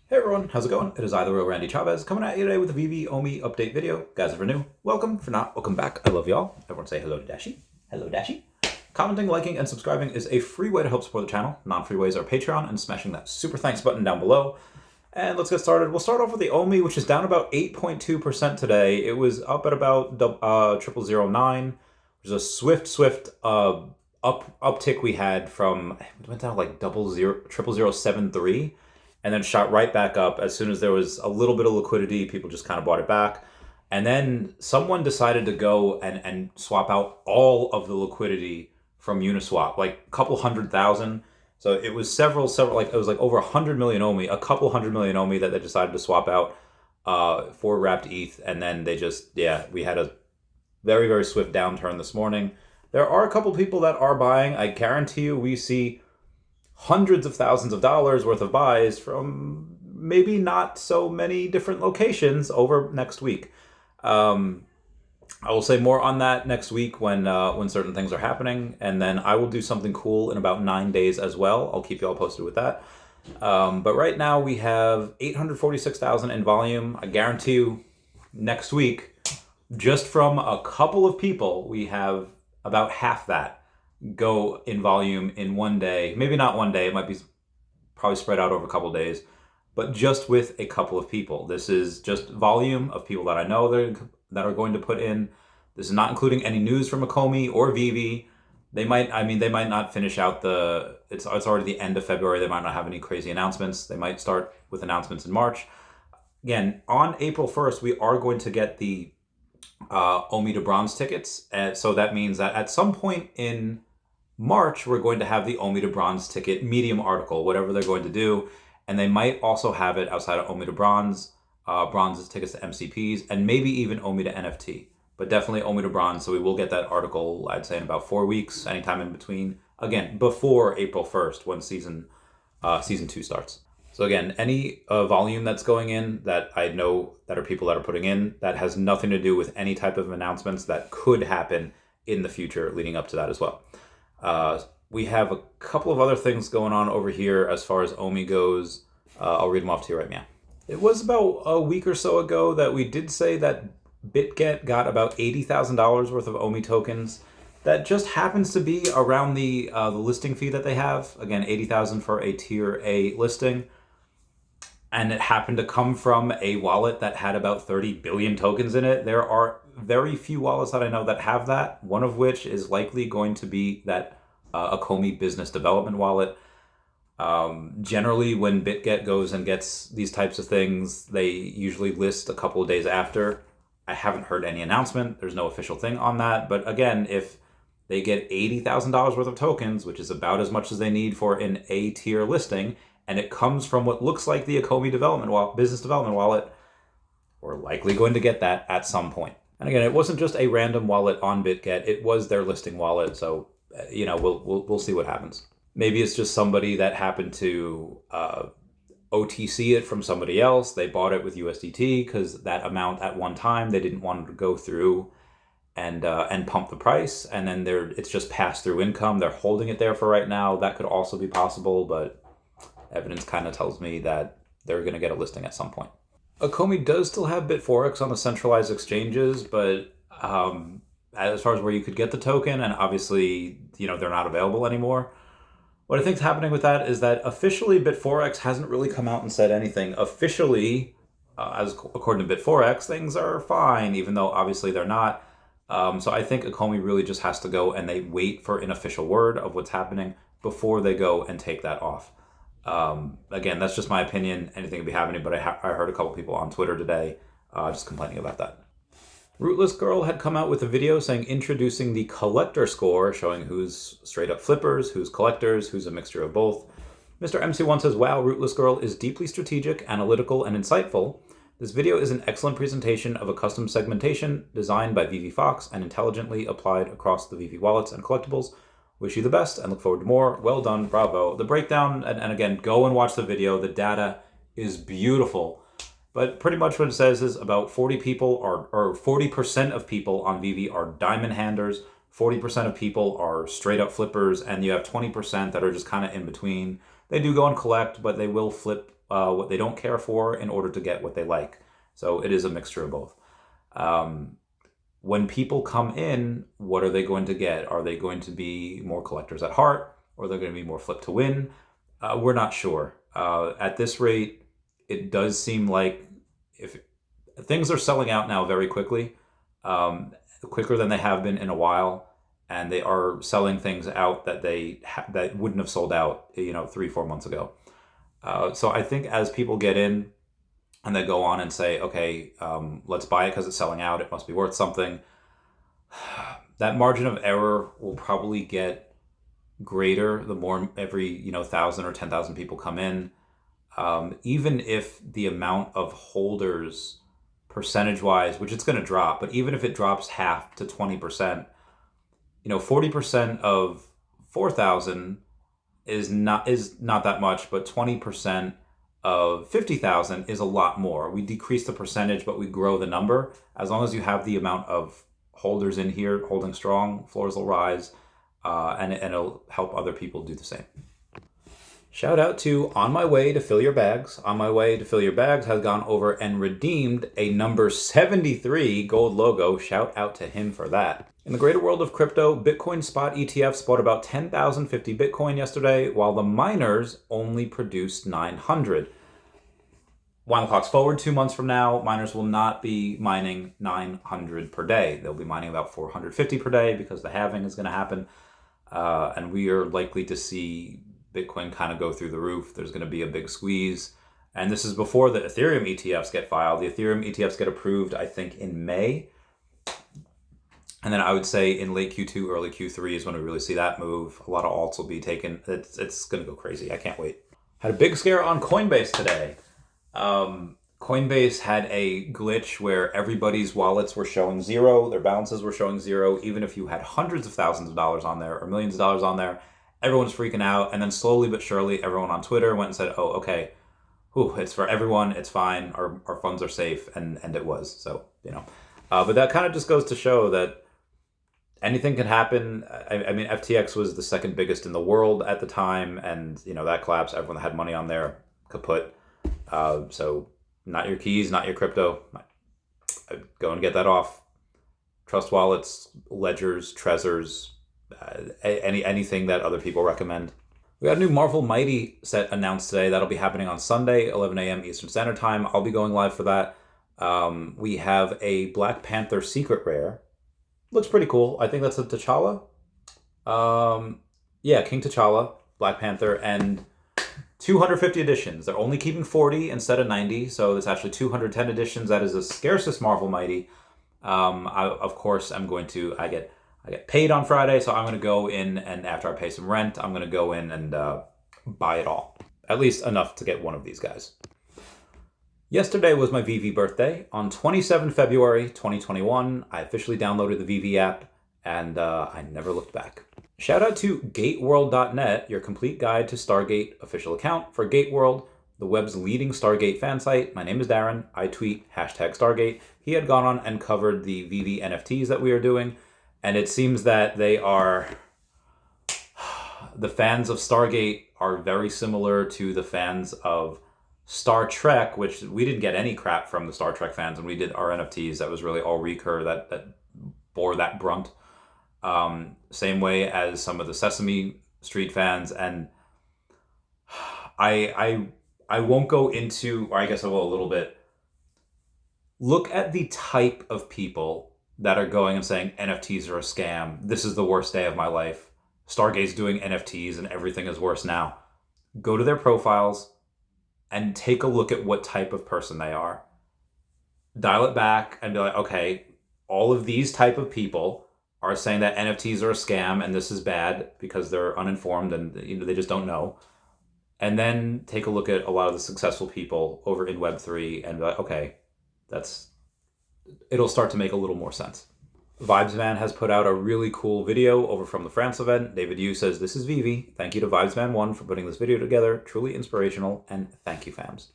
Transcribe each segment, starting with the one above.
Hey everyone, how's it going? It is I, the real Randy Chavez, coming at you today with a Veve Omi update video. Guys, if you're new, welcome. If you're not, welcome back. I love y'all. Everyone say hello to Dashi. Hello, Dashi. Commenting, liking, and subscribing is a free way to help support the channel. Non-free ways are Patreon and smashing that super thanks button down below. And let's get started. We'll start off with the Omi, which is down about 8.2% today. It was up at about 0009, which is a swift uptick we had from, it went down like 0073, and then shot right back up as soon as there was a little bit of liquidity. People just kind of bought it back. And then someone decided to go and swap out all of the liquidity from Uniswap, like a couple 100,000. So it was several, like it was like over 100 million Omi, a couple 100 million Omi that they decided to swap out for wrapped ETH. And then they just, we had a very, very swift downturn this morning. There are a couple people that are buying. I guarantee you we see hundreds of thousands of dollars worth of buys from maybe not so many different locations over next week. I will say more on that next week when certain things are happening, and then I will do something cool in about 9 days as well. I'll keep you all posted with that. But right now we have 846,000 in volume. I guarantee you next week, just from a couple of people, we have about half that go in volume in one day. Maybe not one day, it might be probably spread out over a couple of days, but just with a couple of people. This is just volume of people that I know that are going to put in. This is not including any news from Ecomi or Veve. They might not finish out it's already the end of February. They might not have any crazy announcements. They might start with announcements in March. Again, on April 1st, we are going to get the Omi to bronze tickets. So that means that at some point in March, we're going to have the Omi to bronze ticket medium article, whatever they're going to do. And they might also have it outside of Omi to bronze, bronze tickets to MCPs, and maybe even Omi to NFT. But definitely Omi to bronze. So we will get that article, I'd say, in about 4 weeks, anytime in between. Again, before April 1st, when season 2 starts. So again, any volume that's going in that I know that are people that are putting in, that has nothing to do with any type of announcements that could happen in the future leading up to that as well. We have a couple of other things going on over here as far as Omi goes. I'll read them off to you right now. It was about a week or so ago that we did say that BitGet got about $80,000 worth of Omi tokens. That just happens to be around the listing fee that they have. Again, 80,000 for a tier A listing. And it happened to come from a wallet that had about 30 billion tokens in it. There are very few wallets that I know that have that, one of which is likely going to be that Ecomi business development wallet. Generally, when BitGet goes and gets these types of things, they usually list a couple of days after. I haven't heard any announcement. There's no official thing on that. But again, if they get $80,000 worth of tokens, which is about as much as they need for an A tier listing, and it comes from what looks like the Ecomi business development wallet, we're likely going to get that at some point. And again, it wasn't just a random wallet on BitGet; it was their listing wallet. So, we'll see what happens. Maybe it's just somebody that happened to OTC it from somebody else. They bought it with USDT because that amount at one time they didn't want to go through and pump the price, and then it's just pass through income. They're holding it there for right now. That could also be possible, but evidence kind of tells me that they're going to get a listing at some point. Ecomi does still have Bitforex on the centralized exchanges, but as far as where you could get the token, and obviously, they're not available anymore. What I think is happening with that is that officially Bitforex hasn't really come out and said anything. Officially, according to Bitforex, things are fine, even though obviously they're not. So I think Ecomi really just has to go and they wait for an official word of what's happening before they go and take that off. Again, that's just my opinion. Anything could be happening, but I heard a couple people on Twitter today just complaining about that. Rootless Girl had come out with a video saying introducing the collector score, showing who's straight up flippers, who's collectors, who's a mixture of both. Mr. MC1 says, wow, Rootless Girl is deeply strategic, analytical, and insightful. This video is an excellent presentation of a custom segmentation designed by Veve Fox and intelligently applied across the Veve wallets and collectibles. Wish you the best and look forward to more. Well done, bravo. The breakdown, and again, go and watch the video. The data is beautiful. But pretty much what it says is about 40 people or 40% of people on Veve are diamond handers, 40% of people are straight up flippers, and you have 20% that are just kind of in between. they do go and collect, but they will flip what they don't care for in order to get what they like. So it is a mixture of both. When people come in, what are they going to get? Are they going to be more collectors at heart, or they're going to be more flip to win? We're not sure. At this rate, it does seem like if things are selling out now very quickly, quicker than they have been in a while, and they are selling things out that that wouldn't have sold out, 3-4 months ago. So I think as people get in and they go on and say, okay, let's buy it because it's selling out, it must be worth something, that margin of error will probably get greater the more every 1,000 or 10,000 people come in. Even if the amount of holders percentage-wise, which it's going to drop, but even if it drops half to 20%, 40% of 4,000 is not that much, but 20% of 50,000 is a lot more. We decrease the percentage, but we grow the number. As long as you have the amount of holders in here holding strong, floors will rise, and it'll help other people do the same. Shout out to On My Way to Fill Your Bags. On My Way to Fill Your Bags has gone over and redeemed a number 73 gold logo. Shout out to him for that. In the greater world of crypto, Bitcoin spot ETFs bought about 10,050 Bitcoin yesterday, while the miners only produced 900. Wind the clocks forward 2 months from now, miners will not be mining 900 per day. They'll be mining about 450 per day because the halving is going to happen. And we are likely to see Bitcoin kind of go through the roof. There's going to be a big squeeze. And this is before the Ethereum ETFs get filed. The Ethereum ETFs get approved, I think, in May. And then I would say in late Q2, early Q3 is when we really see that move. A lot of alts will be taken. It's going to go crazy. I can't wait. Had a big scare on Coinbase today. Coinbase had a glitch where everybody's wallets were showing zero. Their balances were showing zero. Even if you had hundreds of thousands of dollars on there or millions of dollars on there, everyone's freaking out. And then slowly but surely, everyone on Twitter went and said, oh, okay, it's for everyone. It's fine. Our funds are safe. And it was. So, but that kind of just goes to show that anything can happen. I mean, FTX was the second biggest in the world at the time. And, that collapsed. Everyone that had money on there, kaput. So not your keys, not your crypto. Go and get that off. Trust wallets, ledgers, Trezors, anything that other people recommend. We got a new Marvel Mighty set announced today. That'll be happening on Sunday, 11 a.m. Eastern Standard Time. I'll be going live for that. We have a Black Panther secret rare. Looks pretty cool. I think that's a T'Challa. Yeah, King T'Challa, Black Panther, and 250 editions. They're only keeping 40 instead of 90, so there's actually 210 editions. That is the scarcest Marvel Mighty. Of course, I get paid on Friday, so I'm going to go in, and after I pay some rent, I'm going to go in and buy it all. At least enough to get one of these guys. Yesterday was my Veve birthday. On 27 February 2021, I officially downloaded the Veve app, and I never looked back. Shout out to GateWorld.net, your complete guide to Stargate official account. For GateWorld, the web's leading Stargate fan site. My name is Darren. I tweet #Stargate. He had gone on and covered the Veve NFTs that we are doing, and it seems that the fans of Stargate are very similar to the fans of Star Trek, which we didn't get any crap from the Star Trek fans when we did our NFTs. That was really all Recur that bore that brunt. Same way as some of the Sesame Street fans, and I won't go into, or I guess I will a little bit. Look at the type of people that are going and saying NFTs are a scam. This is the worst day of my life. Stargate's doing NFTs and everything is worse now. Go to their profiles and take a look at what type of person they are. Dial it back and be like, okay, all of these type of people are saying that NFTs are a scam and this is bad because they're uninformed and they just don't know. And then take a look at a lot of the successful people over in Web3 and be like, okay, it'll start to make a little more sense. Vibesman has put out a really cool video over from the France event. David Yu says, this is Veve. Thank you to Vibesman1 for putting this video together. Truly inspirational, and thank you, fams.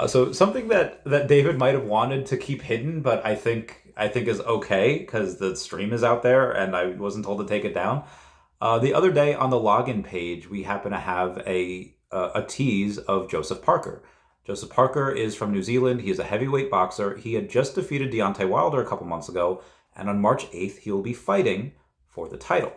So something that David might have wanted to keep hidden, but I think is okay because the stream is out there and I wasn't told to take it down. The other day on the login page, we happen to have a a tease of Joseph Parker. Joseph Parker is from New Zealand. He is a heavyweight boxer. He had just defeated Deontay Wilder a couple months ago, and on March 8th, he will be fighting for the title.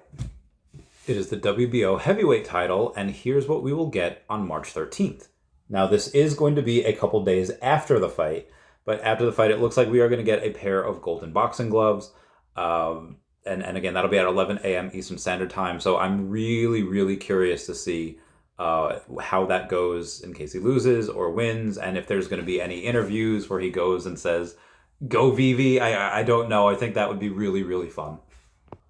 It is the WBO heavyweight title, and here's what we will get on March 13th. Now, this is going to be a couple days after the fight, but after the fight, it looks like we are going to get a pair of golden boxing gloves. And again, that'll be at 11 a.m. Eastern Standard Time. So I'm really, really curious to see how that goes in case he loses or wins, and if there's going to be any interviews where he goes and says, "Go Veve." I don't know. I think that would be really, really fun.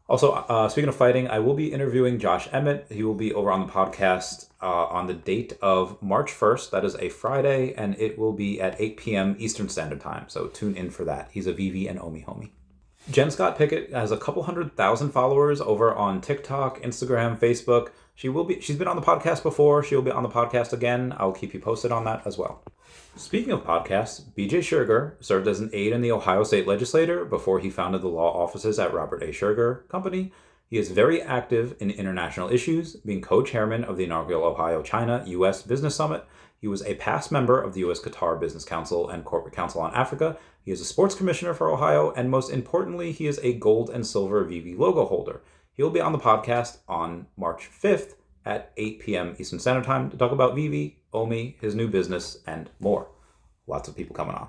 Also, speaking of fighting, I will be interviewing Josh Emmett. He will be over on the podcast on the date of March 1st. That is a Friday, and it will be at 8 p.m. Eastern Standard Time. So tune in for that. He's a Veve and Omi homie. Jen Scott Pickett has a couple 100,000 followers over on TikTok, Instagram, Facebook. She's been on the podcast before. She'll be on the podcast again. I'll keep you posted on that as well. Speaking of podcasts, BJ Scherger served as an aide in the Ohio State Legislature before he founded the law offices at Robert A. Scherger Company. He is very active in international issues, being co-chairman of the inaugural Ohio-China-U.S. Business Summit. He was a past member of the U.S.-Qatar Business Council and Corporate Council on Africa. He is a sports commissioner for Ohio, and most importantly, he is a gold and silver Veve logo holder. He'll be on the podcast on March 5th at 8 p.m. Eastern Standard Time to talk about Veve, Omi, his new business, and more. Lots of people coming on.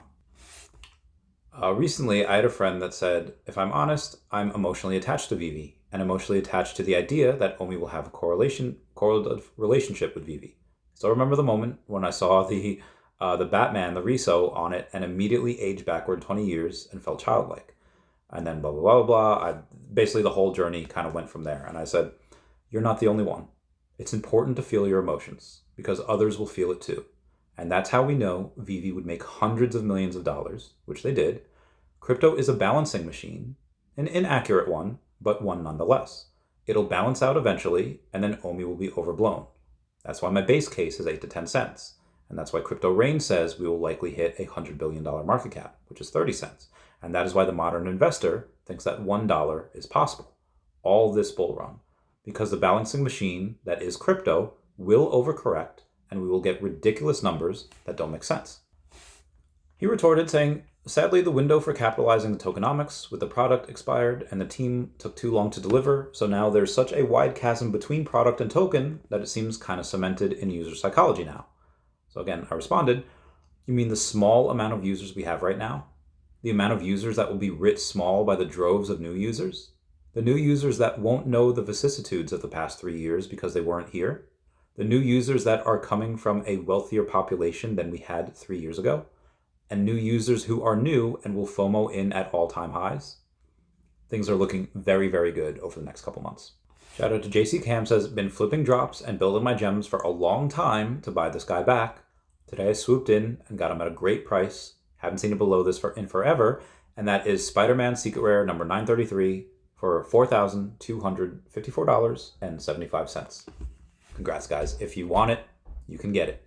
Recently, I had a friend that said, if I'm honest, I'm emotionally attached to Veve and emotionally attached to the idea that Omi will have a correlative relationship with Veve. Still remember the moment when I saw the Batman, the Riso on it, and immediately aged backward 20 years and felt childlike. And then blah, blah, blah, blah. Basically, the whole journey kind of went from there. And I said, you're not the only one. It's important to feel your emotions because others will feel it too. And that's how we know Veve would make hundreds of millions of dollars, which they did. Crypto is a balancing machine, an inaccurate one, but one nonetheless. It'll balance out eventually, and then Omi will be overblown. That's why my base case is 8 to 10 cents. And that's why Crypto Rain says we will likely hit a $100 billion market cap, which is 30 cents. And that is why the modern investor thinks that $1 is possible. All this bull run. Because the balancing machine that is crypto will overcorrect, and we will get ridiculous numbers that don't make sense. He retorted saying, sadly, the window for capitalizing the tokenomics with the product expired and the team took too long to deliver, so now there's such a wide chasm between product and token that it seems kind of cemented in user psychology now. So again, I responded, you mean the small amount of users we have right now? The amount of users that will be writ small by the droves of new users? The new users that won't know the vicissitudes of the past 3 years because they weren't here? The new users that are coming from a wealthier population than we had 3 years ago? And new users who are new and will FOMO in at all-time highs? Things are looking very, very good over the next couple months. Shout out to JC Cam says, been flipping drops and building my gems for a long time to buy this guy back. Today I swooped in and got him at a great price. Haven't seen it below this in forever. And that is Spider-Man Secret Rare number 933 for $4,254.75. Congrats, guys. If you want it, you can get it.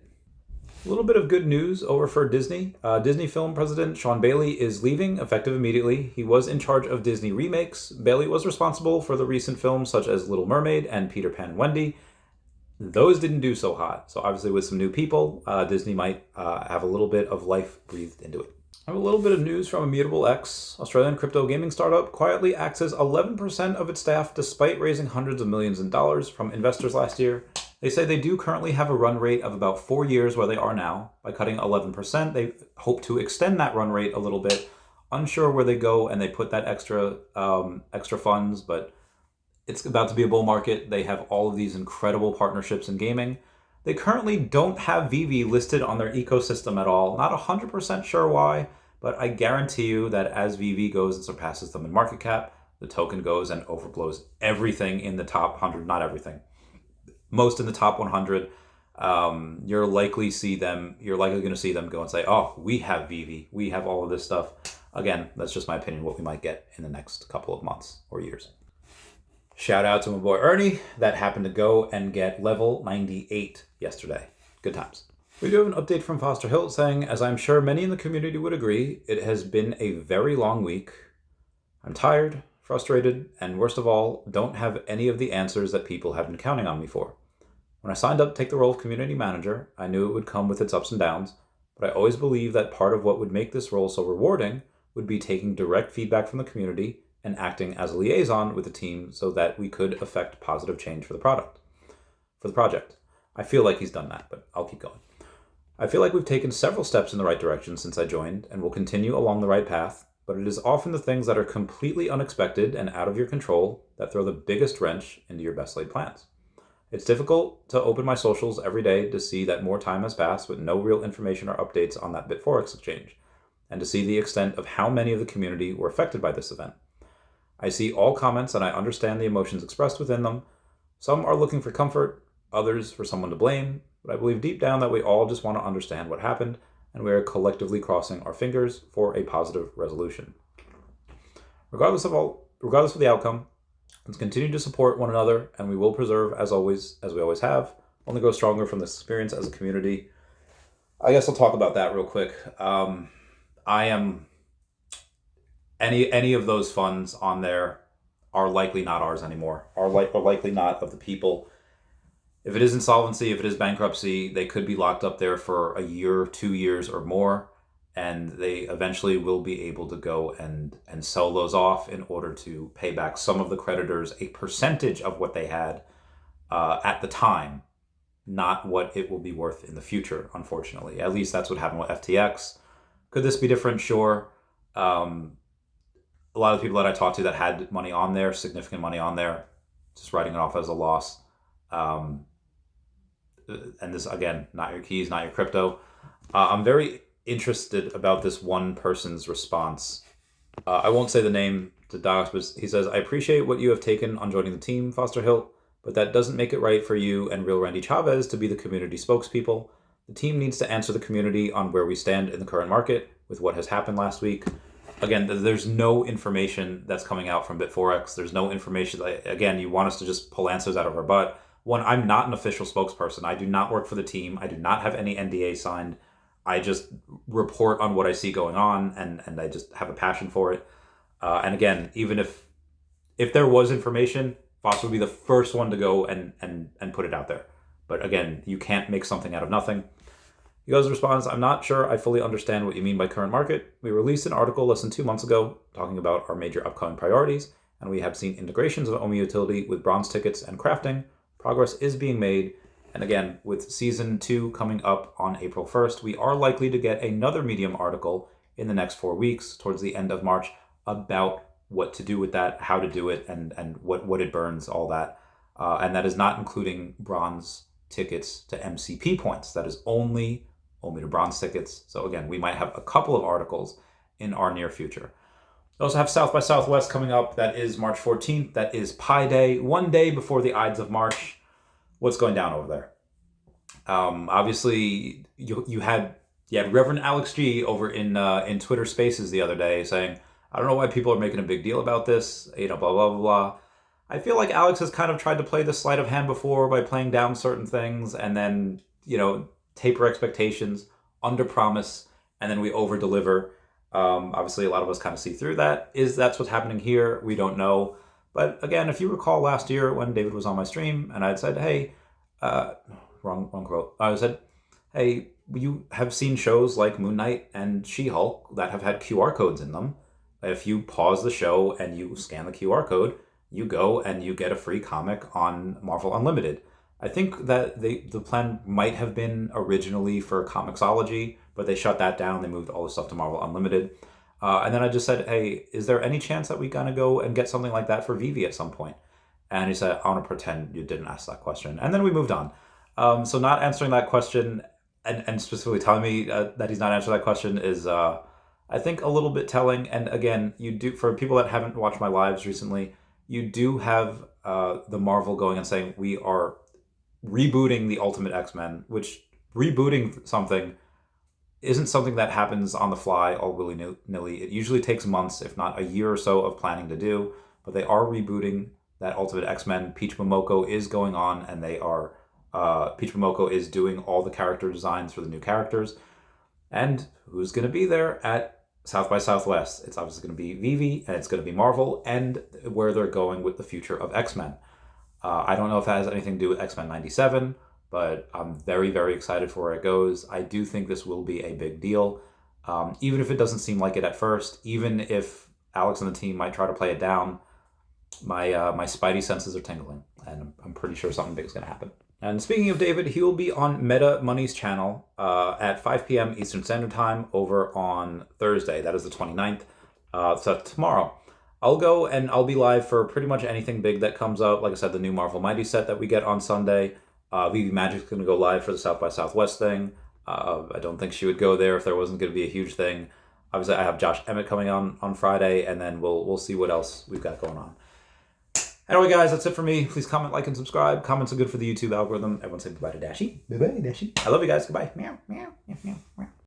A little bit of good news over for Disney. Disney film president Sean Bailey is leaving, effective immediately. He was in charge of Disney remakes. Bailey was responsible for the recent films such as Little Mermaid and Peter Pan and Wendy. Those didn't do so hot. So obviously with some new people, Disney might have a little bit of life breathed into it. I have a little bit of news from Immutable X. Australian crypto gaming startup quietly axes 11% of its staff despite raising hundreds of millions in dollars from investors last year. They say they do currently have a run rate of about 4 years where they are now. By cutting 11%, they hope to extend that run rate a little bit. Unsure where they go and they put that extra funds, but it's about to be a bull market. They have all of these incredible partnerships in gaming. They currently don't have Veve listed on their ecosystem at all. Not 100% sure why, but I guarantee you that as Veve goes and surpasses them in market cap, the token goes and overblows everything in the top 100, not everything. Most in the top 100, you're likely going to see them go and say, oh, we have Veve, we have all of this stuff. Again, that's just my opinion, what we might get in the next couple of months or years. Shout out to my boy Ernie that happened to go and get level 98 yesterday. Good times. We do have an update from Foster Hill saying, as I'm sure many in the community would agree, it has been a very long week. I'm tired, frustrated, and worst of all, don't have any of the answers that people have been counting on me for. When I signed up to take the role of community manager, I knew it would come with its ups and downs, but I always believed that part of what would make this role so rewarding would be taking direct feedback from the community and acting as a liaison with the team so that we could affect positive change for the project. I feel like he's done that, but I'll keep going. I feel like we've taken several steps in the right direction since I joined and will continue along the right path, but it is often the things that are completely unexpected and out of your control that throw the biggest wrench into your best laid plans. It's difficult to open my socials every day to see that more time has passed with no real information or updates on that Bitforex exchange, and to see the extent of how many of the community were affected by this event. I see all comments and I understand the emotions expressed within them. Some are looking for comfort, others for someone to blame, but I believe deep down that we all just want to understand what happened, and we are collectively crossing our fingers for a positive resolution. Regardless of the outcome, let's continue to support one another, and we will preserve, as we always have, only grow stronger from this experience as a community. I guess I'll talk about that real quick. I am any of those funds on there are likely not ours anymore. Are likely not of the people. If it is insolvency, if it is bankruptcy, they could be locked up there for a year, 2 years, or more, and they eventually will be able to go and sell those off in order to pay back some of the creditors a percentage of what they had at the time, not what it will be worth in the future, unfortunately. At least that's what happened with FTX. Could this be different? Sure. A lot of the people that I talked to that had money on there, significant money on there, just writing it off as a loss. And this, again, not your keys, not your crypto. I'm very interested about this one person's response. I won't say the name to docs, but he says, I appreciate what you have taken on joining the team, Foster Hill, but that doesn't make it right for you and Real Randy Chavez to be the community spokespeople. The team needs to answer the community on where we stand in the current market with what has happened last week. Again, there's no information that's coming out from Bitforex. There's no information. Again, you want us to just pull answers out of our butt. One, I'm not an official spokesperson. I do not work for the team. I do not have any NDA signed. I just report on what I see going on, and I just have a passion for it. And again, even if there was information, Foster would be the first one to go and put it out there. But again, you can't make something out of nothing. He goes and responds, I'm not sure I fully understand what you mean by current market. We released an article less than 2 months ago talking about our major upcoming priorities, and we have seen integrations of Omi utility with bronze tickets and crafting. Progress is being made, and again, with season 2 coming up on April 1st, we are likely to get another Medium article in the next 4 weeks towards the end of March about what to do with that, how to do it, and what it burns, all that. And that is not including bronze tickets to MCP points. That is only to bronze tickets. So again, we might have a couple of articles in our near future. We also have South by Southwest coming up. That is March 14th. That is Pi Day, one day before the Ides of March. What's going down over there? Obviously, you had Reverend Alex G over in Twitter Spaces the other day saying, I don't know why people are making a big deal about this, blah, blah, blah, blah. I feel like Alex has kind of tried to play the sleight of hand before by playing down certain things and then, taper expectations, under promise, and then we over deliver. Obviously, a lot of us kind of see through that. That's what's happening here? We don't know. But again, if you recall last year when David was on my stream and I'd said, hey, wrong quote. I said, hey, you have seen shows like Moon Knight and She-Hulk that have had QR codes in them. If you pause the show and you scan the QR code, you go and you get a free comic on Marvel Unlimited. I think that the plan might have been originally for Comixology, but they shut that down. They moved all the stuff to Marvel Unlimited. And then I just said, hey, is there any chance that we gonna go and get something like that for Veve at some point? And he said, I want to pretend you didn't ask that question. And then we moved on. So not answering that question and specifically telling me that he's not answering that question is, I think, a little bit telling. And again, you do, for people that haven't watched my lives recently, you do have the Marvel going and saying, we are rebooting the Ultimate X-Men, which rebooting something isn't something that happens on the fly all willy-nilly. It usually takes months, if not a year or so of planning to do, but they are rebooting that Ultimate X-Men. Peach Momoko is going on, and they are Peach Momoko is doing all the character designs for the new characters. And who's going to be there at South by Southwest? It's obviously going to be Veve, and it's going to be Marvel, and where they're going with the future of X-Men. I don't know if that has anything to do with X-Men 97 but I'm very, very excited for where it goes. I do think this will be a big deal, even if it doesn't seem like it at first, even if Alex and the team might try to play it down. My spidey senses are tingling, and I'm pretty sure something big is going to happen. And speaking of David, he will be on Meta Money's channel at 5 p.m. Eastern Standard Time over on Thursday. That is the 29th. So tomorrow. I'll go and I'll be live for pretty much anything big that comes out. Like I said, the new Marvel Mighty set that we get on Sunday. Veve Magic's going to go live for the South by Southwest thing. I don't think she would go there if there wasn't going to be a huge thing. Obviously, I have Josh Emmett coming on Friday, and then we'll see what else we've got going on. Anyway, guys, that's it for me. Please comment, like, and subscribe. Comments are good for the YouTube algorithm. Everyone say goodbye to Dashie. Bye-bye, Dashie. I love you guys. Goodbye. Meow, meow, meow, meow, meow.